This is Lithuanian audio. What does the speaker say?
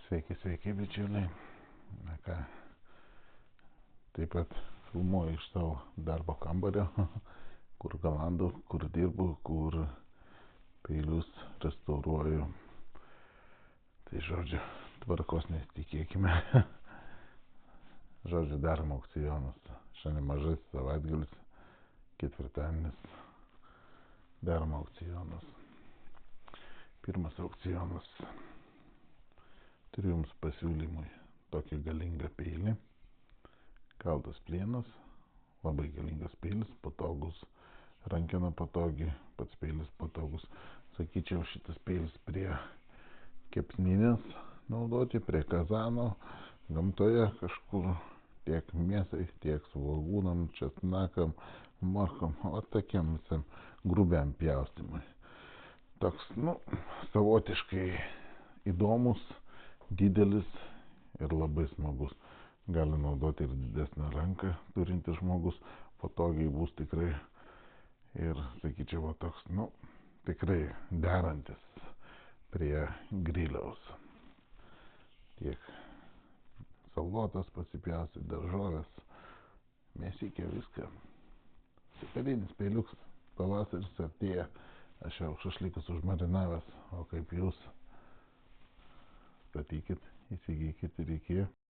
Sveiki, bičiuliai. Na ką, taip pat filmuoju iš savo darbo kambario, kur galandu, kur dirbu, kur peilius restauruoju. Tai žodžiu, tvarkos nesitikėkime. Žodžiu, darom aukcionus. Šiandien mažas savaitgalis, ketvirtadienis. Darom aukcionus. Pirmas aukcionas. Turiu jums pasiūlymui tokį galingą peilį. Kaltas plienas, labai galingas peilis, patogus, rankena patogi, pats peilis patogus. Sakyčiau, šitas peilis prie kepsninės naudoti, prie kazano, gamtoje kažkur tiek mėsai, tiek svogūnam, česnakam, morkom, o tokiam visam grubiam pjaustymui. Toks, savotiškai įdomus, didelis ir labai smagus. Gali naudoti ir didesnę ranką turintis žmogus, patogiai bus tikrai. Ir sakyčiau, toks, tikrai derantis prie griliaus. Tiek salotas pasipjausti, daržovės, mėsikė, viską. Superinis peiliukas, pavasaris artėja, aš jau šašlykus užmarinavęs, o kaip jūs? Statykit, įsigykit ir iki.